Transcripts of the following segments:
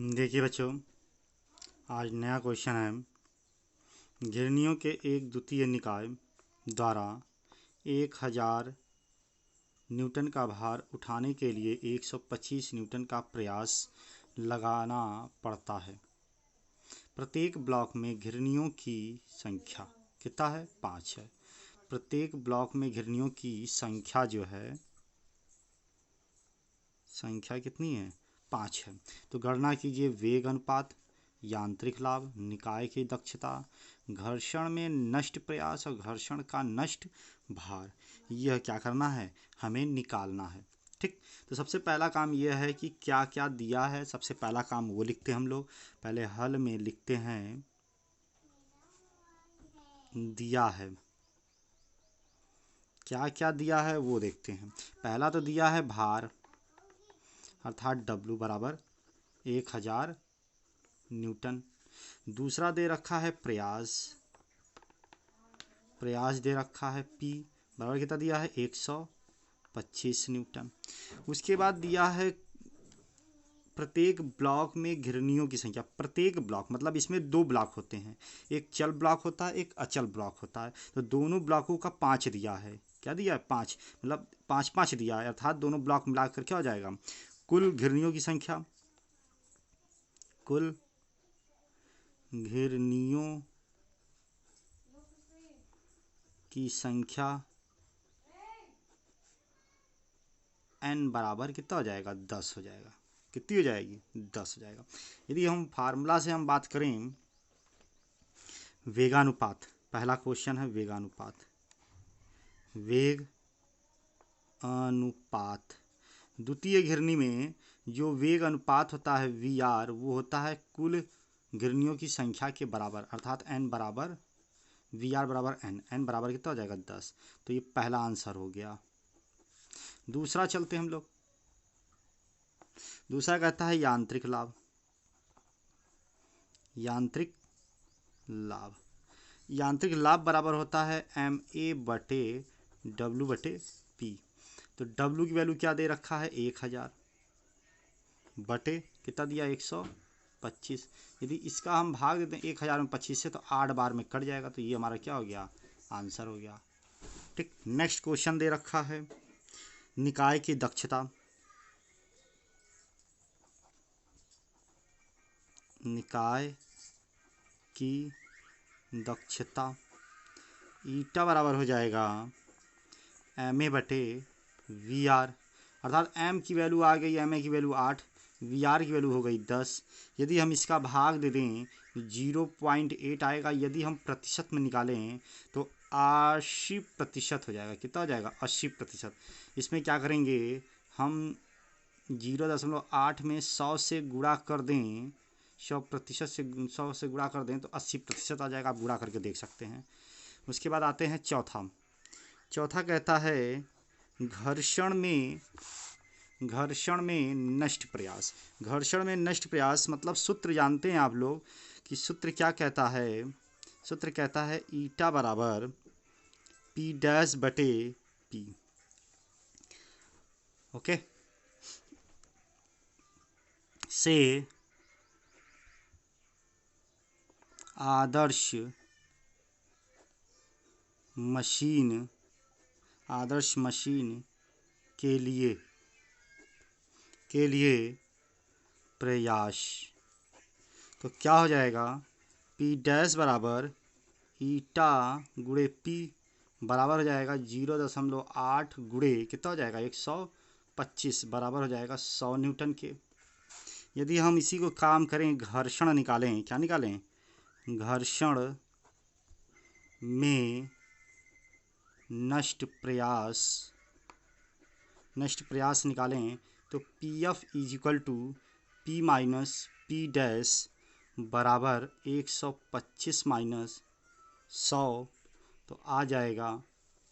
देखिए बच्चों, आज नया क्वेश्चन है। घिरनियों के एक द्वितीय निकाय द्वारा 1000 न्यूटन का भार उठाने के लिए 125 न्यूटन का प्रयास लगाना पड़ता है। प्रत्येक ब्लॉक में घिरनियों की संख्या कितना है? 5 है। प्रत्येक ब्लॉक में घिरनियों की संख्या जो है, संख्या कितनी है? 5 है। तो गणना कीजिए वेग अनुपात, यांत्रिक लाभ, निकाय की दक्षता, घर्षण में नष्ट प्रयास और घर्षण का नष्ट भार। यह क्या करना है? हमें निकालना है। ठीक। तो सबसे पहला काम यह है कि क्या क्या दिया है। सबसे पहला काम वो लिखते हैं हम लोग। पहले हल में लिखते हैं दिया है। क्या क्या दिया है वो देखते हैं। पहला तो दिया है भार, अर्थात W बराबर 1000 न्यूटन। दूसरा दे रखा है प्रयास, प्रयास दे रखा है P बराबर कितना दिया है? 125 न्यूटन। उसके बाद दिया है प्रत्येक ब्लॉक में घिरनियों की संख्या। प्रत्येक ब्लॉक मतलब इसमें 2 ब्लॉक होते हैं, एक चल ब्लॉक होता है, एक अचल ब्लॉक होता है। तो दोनों ब्लॉकों का 5 दिया है। क्या दिया है? 5, मतलब 5 दिया है, अर्थात दोनों ब्लॉक मिलाकर क्या हो जाएगा? कुल घिरनियों की संख्या, कुल घिरनियों की संख्या n बराबर कितना हो जाएगा? 10 हो जाएगा। कितनी हो जाएगी? 10 हो जाएगा। यदि हम फार्मूला से हम बात करें वेगानुपात, पहला क्वेश्चन है वेगानुपात। वेग अनुपात, द्वितीय घिरनी में जो वेग अनुपात होता है VR, वो होता है कुल घिरनियों की संख्या के बराबर, अर्थात n बराबर VR बराबर n बराबर कितना हो जाएगा? 10। तो ये पहला आंसर हो गया। दूसरा चलते हम लोग। दूसरा कहता है यांत्रिक लाभ। यांत्रिक लाभ, यांत्रिक लाभ बराबर होता है MA बटे W बटे P। तो W की वैल्यू क्या दे रखा है? 1000 बटे कितना दिया? 125। यदि इसका हम भाग देते हैं 1000 में 25 से, तो 8 बार में कट जाएगा। तो ये हमारा क्या हो गया? आंसर हो गया। ठीक। नेक्स्ट क्वेश्चन दे रखा है निकाय की दक्षता। निकाय की दक्षता ईटा बराबर हो जाएगा MA बटे VR, अर्थात M की वैल्यू आ गई, MA की वैल्यू 8, VR की वैल्यू हो गई 10। यदि हम इसका भाग दे दें तो 0.8 आएगा। यदि हम प्रतिशत में निकालें तो 80% हो जाएगा। कितना हो जाएगा? 80%। इसमें क्या करेंगे हम? 0.8 में 100 से गुणा कर दें, 100% से 100 से गुणा कर दें तो 80% आ जाएगा। आप गुणा करके देख सकते हैं। उसके बाद आते हैं चौथा। चौथा कहता है घर्षण में नष्ट प्रयास। घर्षण में नष्ट प्रयास मतलब सूत्र जानते हैं आप लोग कि सूत्र क्या कहता है? सूत्र कहता है ईटा बराबर P डैश बटे P। ओके। से आदर्श मशीन के लिए प्रयास। तो क्या हो जाएगा? P डैश बराबर ईटा गुणे P बराबर हो जाएगा 0.8 गुणे कितना हो जाएगा? 125 बराबर हो जाएगा 100 न्यूटन के। यदि हम इसी को काम करें, घर्षण निकालें, क्या निकालें? घर्षण में नष्ट प्रयास निकालें तो PF is equal to P minus P dash बराबर 125 माइनस 100, तो आ जाएगा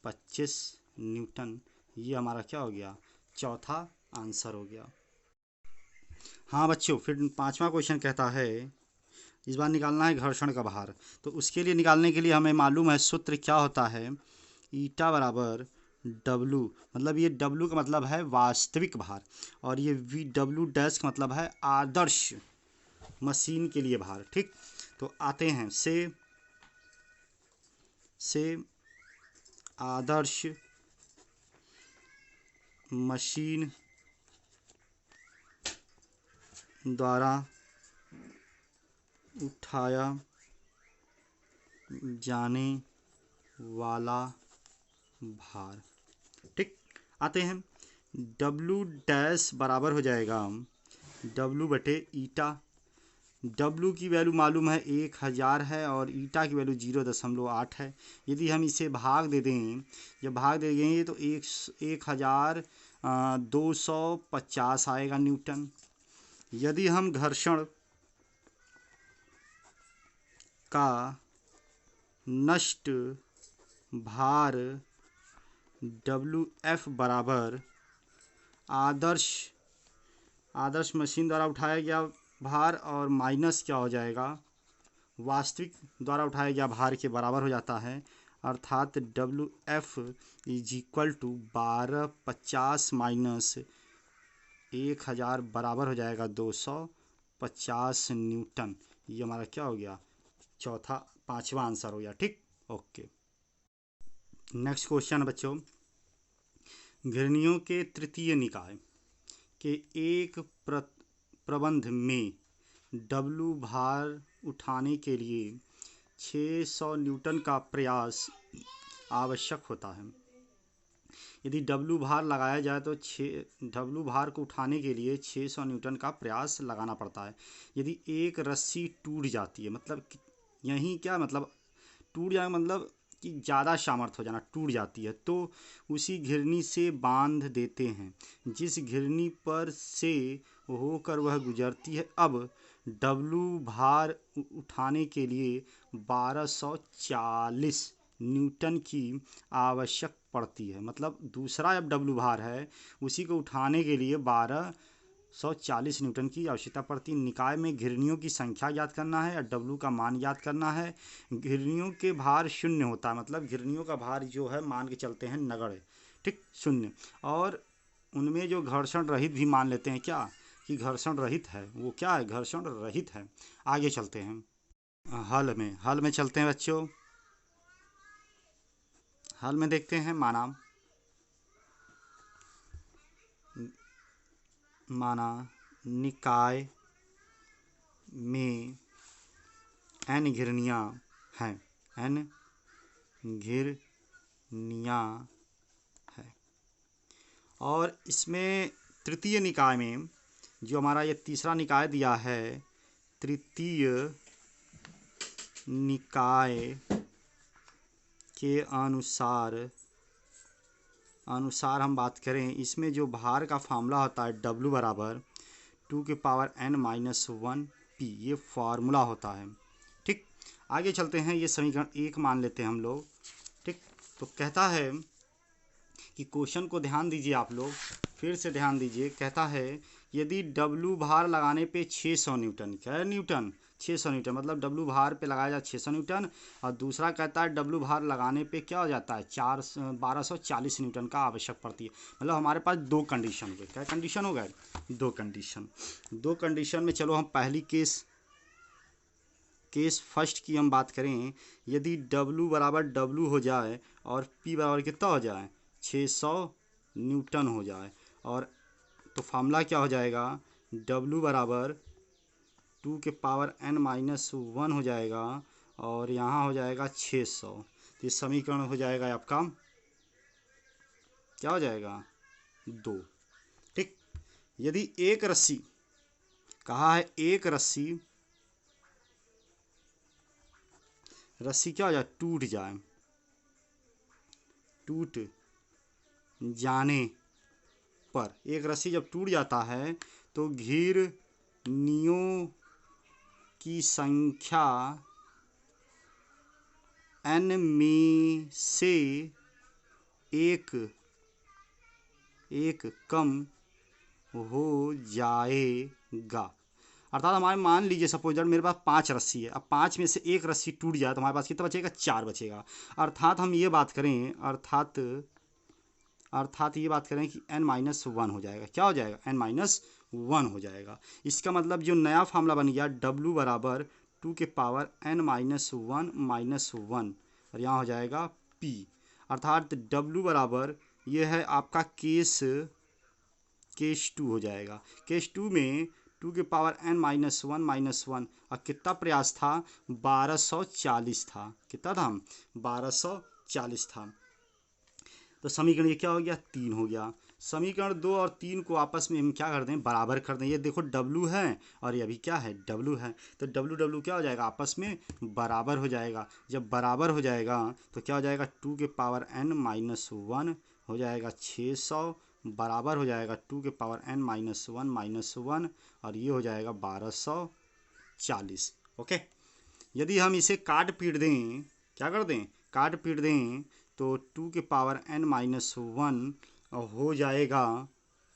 25 न्यूटन। ये हमारा क्या हो गया? चौथा आंसर हो गया। हाँ बच्चों, फिर पांचवा क्वेश्चन कहता है इस बार निकालना है घर्षण का भार। तो उसके लिए निकालने के लिए हमें मालूम है सूत्र क्या होता है। ईटा बराबर W, मतलब ये W का मतलब है वास्तविक भार, और ये V W डैश का मतलब है आदर्श मशीन के लिए भार। ठीक, तो आते हैं से आदर्श मशीन द्वारा उठाया जाने वाला भार। ठीक, आते हैं W डैश बराबर हो जाएगा W बटे ईटा। W की वैल्यू मालूम है 1000 है और ईटा की वैल्यू 0.8 है। यदि हम इसे भाग दे दें, जब भाग दे देंगे तो 1250 आएगा न्यूटन। यदि हम घर्षण का नष्ट भार WF बराबर आदर्श मशीन द्वारा उठाया गया भार और माइनस क्या हो जाएगा, वास्तविक द्वारा उठाया गया भार के बराबर हो जाता है। अर्थात WF is equal to 1250 minus 1000 बराबर हो जाएगा 250 न्यूटन। ये हमारा क्या हो गया, पांचवा आंसर हो गया। ठीक, ओके। नेक्स्ट क्वेश्चन बच्चों, घिरनियों के तृतीय निकाय के एक प्रबंध में W भार उठाने के लिए 600 न्यूटन का प्रयास आवश्यक होता है। यदि W भार लगाया जाए तो W भार को उठाने के लिए 600 न्यूटन का प्रयास लगाना पड़ता है। यदि एक रस्सी टूट जाती है, मतलब यहीं क्या मतलब टूट जाए, मतलब कि ज़्यादा सामर्थ्य हो जाना, टूट जाती है, तो उसी घिरनी से बांध देते हैं जिस घिरनी पर से होकर वह गुजरती है। अब W भार उठाने के लिए 1240 न्यूटन की आवश्यक पड़ती है। मतलब दूसरा अब W भार है, उसी को उठाने के लिए 1240 न्यूटन की आवश्यकता पड़ती है। निकाय में घिरनियों की संख्या ज्ञात करना है और W का मान ज्ञात करना है। घिरनियों के भार शून्य होता है, मतलब घिरनियों का भार जो है मान के चलते हैं नगण्य, ठीक, शून्य। और उनमें जो घर्षण रहित भी मान लेते हैं क्या, कि घर्षण रहित है, वो क्या है, घर्षण रहित है। आगे चलते हैं हल में चलते हैं बच्चों। हल में देखते हैं माना निकाय में n घिरनियाँ हैं, n घिरनियाँ हैं, और इसमें तृतीय निकाय में जो हमारा ये तीसरा निकाय दिया है, तृतीय निकाय के अनुसार हम बात करें, इसमें जो भार का फार्मूला होता है W बराबर 2n-1 P, ये फार्मूला होता है। ठीक, आगे चलते हैं, ये समीकरण 1 मान लेते हैं हम लोग। ठीक, तो कहता है कि क्वेश्चन को ध्यान दीजिए आप लोग, फिर से ध्यान दीजिए। कहता है यदि W भार लगाने पे 600 न्यूटन, क्या न्यूटन, 600 न्यूटन, मतलब W भार पे लगाया जाए 600 न्यूटन, और दूसरा कहता है W भार लगाने पे क्या हो जाता है 1240 न्यूटन का आवश्यक पड़ती है। मतलब हमारे पास दो कंडीशन हो गए। क्या कंडीशन हो गए, दो कंडीशन में चलो हम पहली केस फर्स्ट की हम बात करें। यदि W बराबर W हो जाए और P बराबर कितना हो जाए 600 न्यूटन हो जाए, और तो फार्मूला क्या हो जाएगा, W बराबर 2n-1 हो जाएगा, और यहाँ हो जाएगा 600। तो ये समीकरण हो जाएगा आपका, क्या हो जाएगा 2। ठीक, यदि एक रस्सी, कहा है एक रस्सी क्या हो जाए, टूट जाने पर, एक रस्सी जब टूट जाता है तो घिरनियों की संख्या n में से एक कम हो जाएगा। अर्थात हमारे मान लीजिए सपोज दैट मेरे पास 5 रस्सी है, अब 5 में से एक रस्सी टूट जाए तो हमारे पास कितना बचेगा, 4 बचेगा। अर्थात हम ये बात करें, अर्थात ये बात करें कि n-1 हो जाएगा। क्या हो जाएगा, n-1 1 हो जाएगा। इसका मतलब जो नया फार्मूला बन गया W बराबर 2 के पावर n माइनस 1 और यहाँ हो जाएगा P, अर्थात W बराबर ये है आपका केस 2 हो जाएगा। केस 2 में 2 के पावर n माइनस 1 और कितना प्रयास था, 1240 था। कितना था, 1240 था। तो समीकरण ये क्या हो गया, 3 हो गया। समीकरण 2 और 3 को आपस में हम क्या कर दें, बराबर कर दें। ये देखो W है और ये अभी क्या है, W है, तो W W क्या हो जाएगा, आपस में बराबर हो जाएगा। जब बराबर हो जाएगा तो क्या हो जाएगा, 2 के पावर n माइनस 1 हो जाएगा 600, बराबर हो जाएगा 2 के पावर n माइनस 1 और ये हो जाएगा 1240। ओके, यदि हम इसे काट पीट दें, क्या कर दें, काट पीट दें, तो 2 के पावर n माइनस 1 हो जाएगा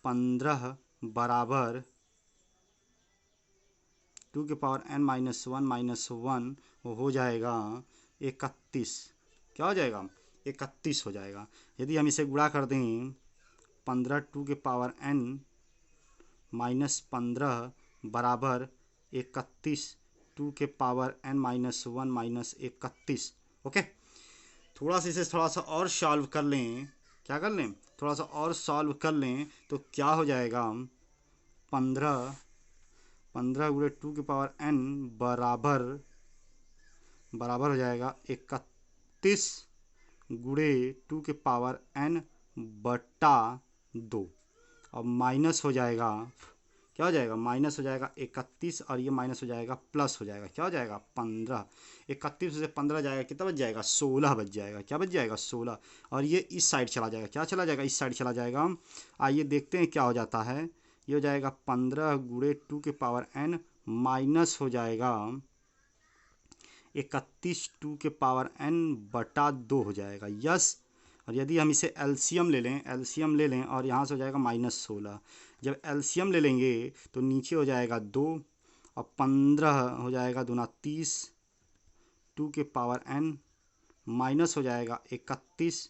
15 बराबर 2 के पावर n माइनस 1 हो जाएगा 31। क्या हो जाएगा, 31 हो जाएगा। यदि हम इसे गुणा कर दें, 15 2 के पावर n माइनस 15 बराबर 31 2 के पावर n माइनस 31। ओके, थोड़ा सा इसे थोड़ा सा और सॉल्व कर लें, क्या कर लें, थोड़ा सा और सॉल्व कर लें, तो क्या हो जाएगा, 15 गुणे 2 के पावर n बराबर हो जाएगा 31 गुणे 2 के पावर n बटा 2 और माइनस हो जाएगा, क्या हो जाएगा, माइनस हो जाएगा 31 और ये माइनस हो जाएगा प्लस हो जाएगा, क्या हो जाएगा 15। 31 से 15 जाएगा, कितना बच जाएगा, 16 बच जाएगा। क्या बच जाएगा, 16, और ये इस साइड चला जाएगा, क्या चला जाएगा, इस साइड चला जाएगा। आइए देखते हैं क्या हो जाता है। ये हो जाएगा 15 गुणे 2 के पावर n माइनस हो जाएगा 31 2 के पावर n बटा 2 हो जाएगा। यस, और यदि हम इसे एलसीएम ले लें और यहाँ से हो जाएगा -16। जब एलसीएम ले लेंगे तो नीचे हो जाएगा 2 और 15 हो जाएगा दूना 30, 2 के पावर n माइनस हो जाएगा 31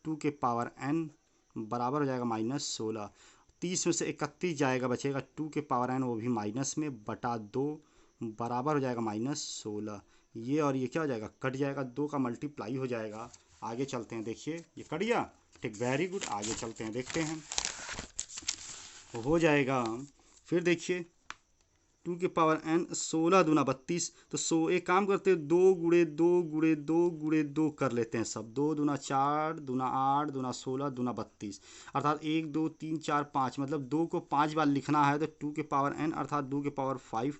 2 के पावर n बराबर हो जाएगा -16। 30 में से 31 जाएगा, बचेगा 2 के पावर n, वो भी माइनस में, बटा 2 बराबर हो जाएगा -16। ये और ये क्या हो जाएगा, कट जाएगा, 2 का मल्टीप्लाई हो जाएगा। आगे चलते हैं, देखिए ये कट गया, ठीक, वेरी गुड। आगे चलते हैं, देखते हैं हो जाएगा। फिर देखिए 2 के पावर n 16 दूना 32, तो एक काम करते हैं, 2 गुणे 2 गुणे 2 गुणे 2 कर लेते हैं सब। 2 दूना 4 दूना 8 दूना 16 दूना 32, अर्थात 1 2 3 4 5, मतलब 2 को 5 बार लिखना है, तो 2 के पावर n अर्थात 2 के पावर 5।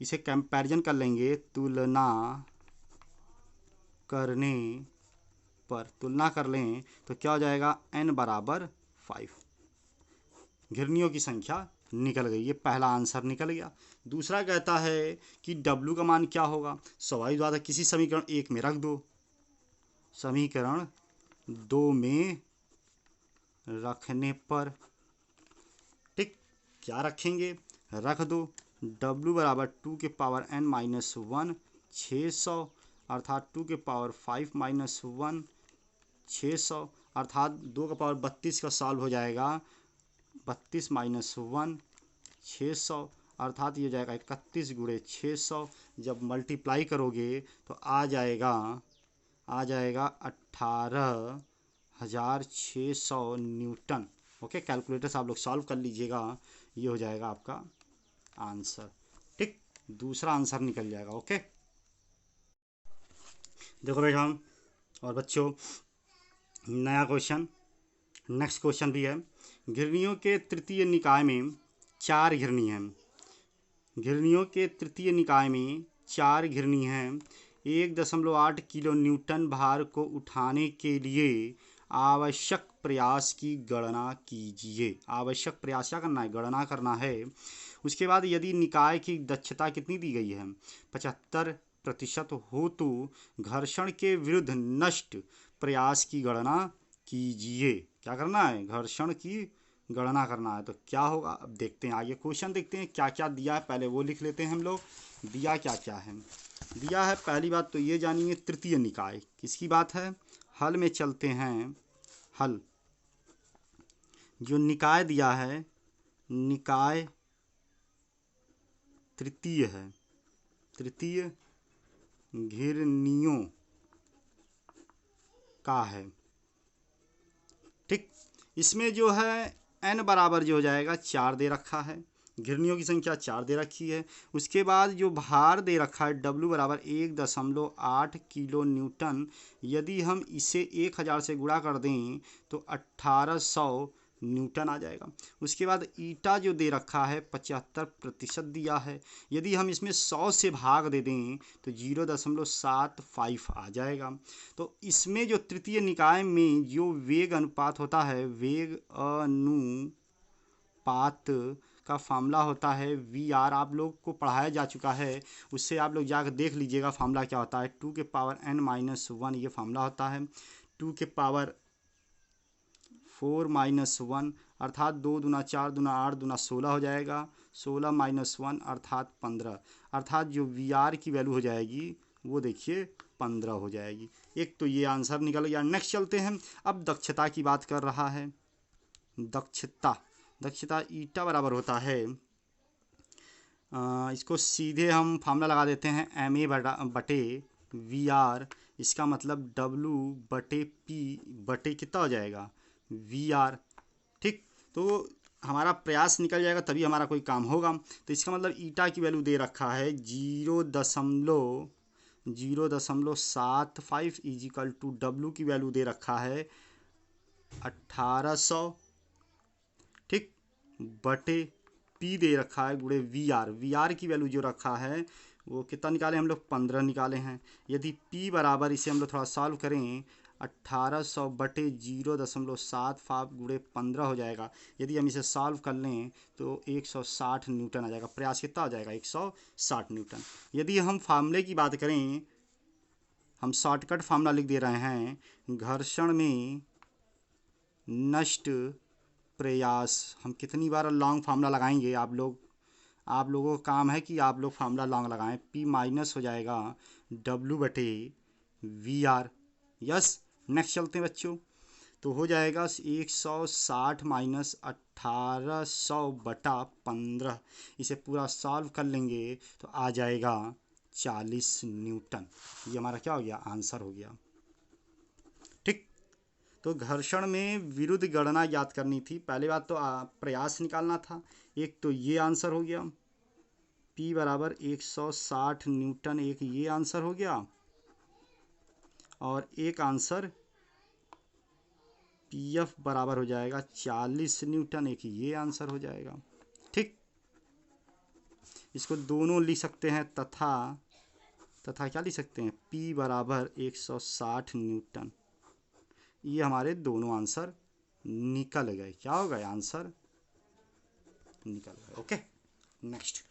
इसे कंपैरिजन कर लेंगे, तुलना करने पर तुलना कर लें तो क्या हो जाएगा, n बराबर 5। घिरनियों की संख्या निकल गई, ये पहला आंसर निकल गया। दूसरा कहता है कि W का मान क्या होगा। स्वाभाविक बात है, किसी समीकरण 1 में रख दो, समीकरण 2 में रखने पर, ठीक, क्या रखेंगे, रख दो W बराबर 2 के पावर n माइनस 1 600, अर्थात 2 के पावर 5 माइनस 1 600, अर्थात 2 का पावर 32 का सॉल्व हो जाएगा, 32 माइनस 1 600, अर्थात ये हो जाएगा 31 गुणे 600। जब मल्टीप्लाई करोगे तो आ जाएगा 18,600 न्यूटन। ओके, कैलकुलेटर से आप लोग सॉल्व कर लीजिएगा, ये हो जाएगा आपका आंसर, ठीक, दूसरा आंसर निकल जाएगा। ओके, देखो बेटा और बच्चों, नया क्वेश्चन, नेक्स्ट क्वेश्चन भी है। घिरनियों के तृतीय निकाय में 4 घिरनी हैं। घिरनियों के तृतीय निकाय में 4 घिरनी हैं। 1.8 किलो न्यूटन भार को उठाने के लिए आवश्यक प्रयास की गणना कीजिए। आवश्यक प्रयास क्या करना है, गणना करना है। उसके बाद यदि निकाय की दक्षता कितनी दी गई है, 75% हो, तो घर्षण के विरुद्ध नष्ट प्रयास की गणना कीजिए। क्या करना है, घर्षण की गणना करना है। तो क्या होगा, अब देखते हैं, आगे क्वेश्चन देखते हैं क्या क्या दिया है, पहले वो लिख लेते हैं हम लोग। दिया क्या क्या है, दिया है पहली बात तो ये जानिए, तृतीय निकाय किसकी बात है। हल में चलते हैं, हल जो निकाय दिया है निकाय तृतीय है, तृतीय घिरनियों का है। ठीक, इसमें जो है n बराबर जो हो जाएगा 4 दे रखा है, घिरनियों की संख्या 4 दे रखी है। उसके बाद जो भार दे रखा है W बराबर 1.8 किलो न्यूटन, यदि हम इसे 1000 से गुणा कर दें तो 1800 न्यूटन आ जाएगा। उसके बाद ईटा जो दे रखा है 75% दिया है, यदि हम इसमें 100 से भाग दे दें तो 0.75 आ जाएगा। तो इसमें जो तृतीय निकाय में जो वेग अनुपात होता है, वेग अनुपात का फार्मूला होता है VR, आप लोग को पढ़ाया जा चुका है, उससे आप लोग जाकर देख लीजिएगा फार्मूला क्या होता है। 2 के पावर n-1 ये फार्मूला होता है। 2 के पावर 4-1 अर्थात 2 दूना 4 दूना 8 दूना 16 हो जाएगा, 16-1 अर्थात 15, अर्थात जो VR की वैल्यू हो जाएगी वो देखिए 15 हो जाएगी। एक तो ये आंसर निकल गया। नेक्स्ट चलते हैं, अब दक्षता की बात कर रहा है। दक्षता ईटा बराबर होता है, इसको सीधे हम फार्मूला लगा देते हैं MA बटे VR, इसका मतलब W बटे P बटे कितना हो जाएगा VR। ठीक, तो हमारा प्रयास निकल जाएगा तभी हमारा कोई काम होगा। तो इसका मतलब ईटा की वैल्यू दे रखा है 0.75 इजिकल टू W की वैल्यू दे रखा है 1800, ठीक, बटे P दे रखा है गुणे VR की वैल्यू जो रखा है वो कितना निकाले हम लोग 15 निकाले हैं। यदि P बराबर, इसे हम लोग थोड़ा सॉल्व करें, 1800 बटे 0.75 गुणे 15 हो जाएगा। यदि हम इसे सॉल्व कर लें तो 160 न्यूटन आ जाएगा। प्रयास कितना हो जाएगा 160 न्यूटन। यदि हम फार्मूले की बात करें, हम शॉर्टकट फार्मूला लिख दे रहे हैं, घर्षण में नष्ट प्रयास। हम कितनी बार लॉन्ग फार्मूला लगाएंगे, आप लोगों का काम है कि आप लोग फार्मूला लॉन्ग लगाएं। P माइनस हो जाएगा W बटे VR। यस, नेक्स्ट चलते हैं बच्चों, तो हो जाएगा 160 माइनस 1800 बटा 15। इसे पूरा सॉल्व कर लेंगे तो आ जाएगा 40 न्यूटन। ये हमारा क्या हो गया, आंसर हो गया। ठीक, तो घर्षण में विरुद्ध गणना याद करनी थी। पहले बात तो प्रयास निकालना था। एक तो ये आंसर हो गया, P बराबर 160 न्यूटन, एक ये आंसर हो गया, और एक आंसर PF बराबर हो जाएगा 40 न्यूटन, एक ये आंसर हो जाएगा। ठीक, इसको दोनों लिख सकते हैं, तथा क्या लिख सकते हैं, P बराबर 160 न्यूटन। ये हमारे दोनों आंसर निकल गए। क्या हो गए, आंसर निकल गए। Okay, next.